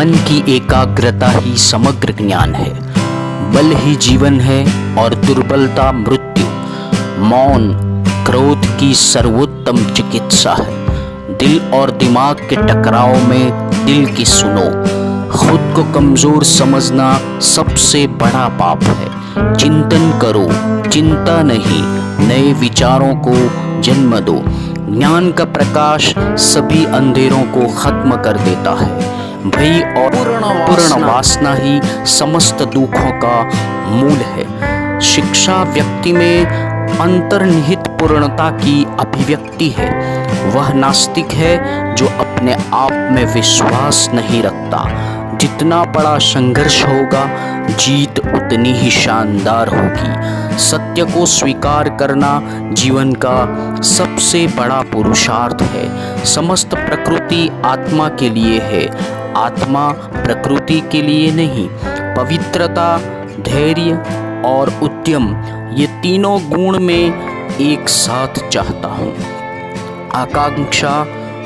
मन की एकाग्रता ही समग्र ज्ञान है। बल ही जीवन है और दुर्बलता मृत्यु। मौन क्रोध की सर्वोत्तम चिकित्सा है। दिल और दिमाग के टकराव में दिल की सुनो। खुद को कमजोर समझना सबसे बड़ा पाप है। चिंतन करो, चिंता नहीं, नए विचारों को जन्म दो। ज्ञान का प्रकाश सभी अंधेरों को खत्म कर देता है। भय और पूर्ण वासना ही समस्त दुखों का मूल है। शिक्षा व्यक्ति में अंतर्निहित पूर्णता की अभिव्यक्ति है। वह नास्तिक है जो अपने आप में विश्वास नहीं रखता। जितना बड़ा संघर्ष होगा, जीत उतनी ही शानदार होगी। सत्य को स्वीकार करना जीवन का सबसे बड़ा पुरुषार्थ है। समस्त प्रकृति आत्मा के लिए है, आत्मा प्रकृति के लिए नहीं। पवित्रता, धैर्य और उद्यम, ये तीनों गुण में एक साथ चाहता हूँ। आकांक्षा,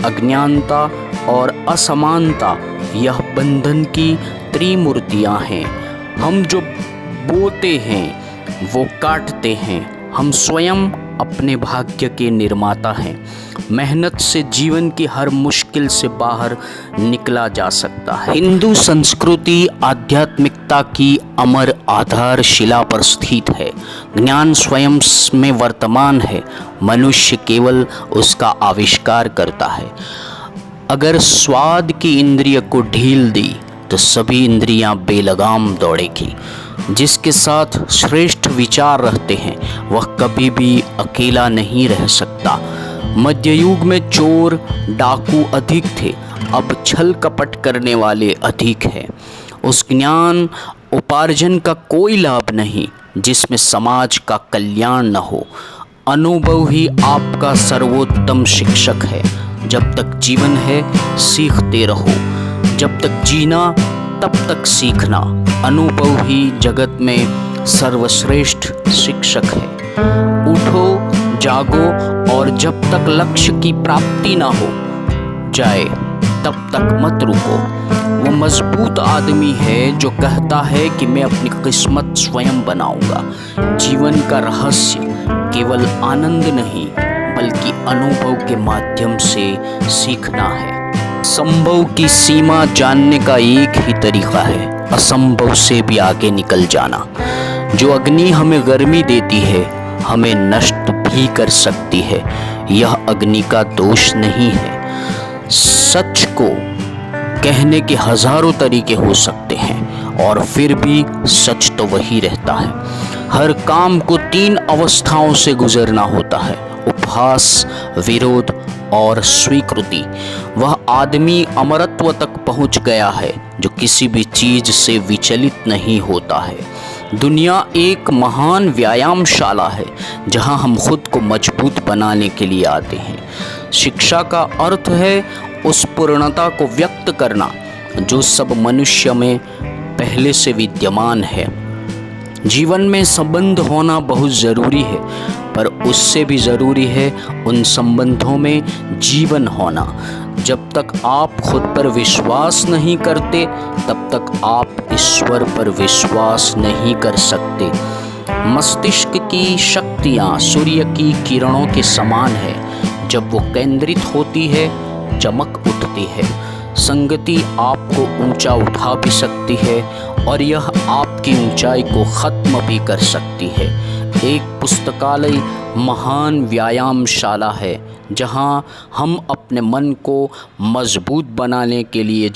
अज्ञानता और असमानता, यह बंधन की त्रिमूर्तियाँ हैं। हम जो बोते हैं वो काटते हैं। हम स्वयं अपने भाग्य के निर्माता हैं। मेहनत से जीवन की हर मुश्किल से बाहर निकला जा सकता है। हिंदू संस्कृति आध्यात्मिकता की अमर आधारशिला पर स्थित है। ज्ञान स्वयं में वर्तमान है, मनुष्य केवल उसका आविष्कार करता है। अगर स्वाद की इंद्रिय को ढील दी तो सभी इंद्रियां बेलगाम दौड़ेगी। जिसके साथ श्रेष्ठ विचार रहते हैं वह कभी भी अकेला नहीं रह सकता। मध्य युग में चोर डाकू अधिक थे, अब छल कपट करने वाले अधिक हैं। उस ज्ञान उपार्जन का कोई लाभ नहीं जिसमें समाज का कल्याण न हो। अनुभव ही आपका सर्वोत्तम शिक्षक है। जब तक जीवन है सीखते रहो। जब तक जीना तब तक सीखना। अनुभव ही जगत में सर्वश्रेष्ठ शिक्षक है। उठो, जागो और जब तक लक्ष्य की प्राप्ति ना हो जाए तब तक मत रुको। वो मजबूत आदमी है जो कहता है कि मैं अपनी किस्मत स्वयं बनाऊंगा। जीवन का रहस्य केवल आनंद नहीं बल्कि अनुभव के माध्यम से सीखना है। संभव की सीमा जानने का एक ही तरीका है, असंभव से भी आगे निकल जाना। जो अग्नि हमें गर्मी देती है हमें नष्ट भी कर सकती है। यह अग्नि का दोष नहीं है। सच को कहने के हजारों तरीके हो सकते हैं और फिर भी सच तो वही रहता है। हर काम को 3 अवस्थाओं से गुजरना होता है, उपहास, विरोध और स्वीकृति। वह आदमी अमरत्व तक पहुंच गया है जो किसी भी चीज से विचलित नहीं होता है। दुनिया एक महान व्यायामशाला है जहां हम खुद को मजबूत बनाने के लिए आते हैं। शिक्षा का अर्थ है उस पूर्णता को व्यक्त करना जो सब मनुष्य में पहले से विद्यमान है। जीवन में संबंध होना बहुत ज़रूरी है, पर उससे भी ज़रूरी है उन संबंधों में जीवन होना। जब तक आप खुद पर विश्वास नहीं करते तब तक आप ईश्वर पर विश्वास नहीं कर सकते। मस्तिष्क की शक्तियाँ सूर्य की किरणों के समान है। जब वो केंद्रित होती है चमक उठती है। संगति आपको ऊंचा उठा भी सकती है और यह आपकी ऊंचाई को ख़त्म भी कर सकती है। एक पुस्तकालय महान व्यायामशाला है जहां हम अपने मन को मजबूत बनाने के लिए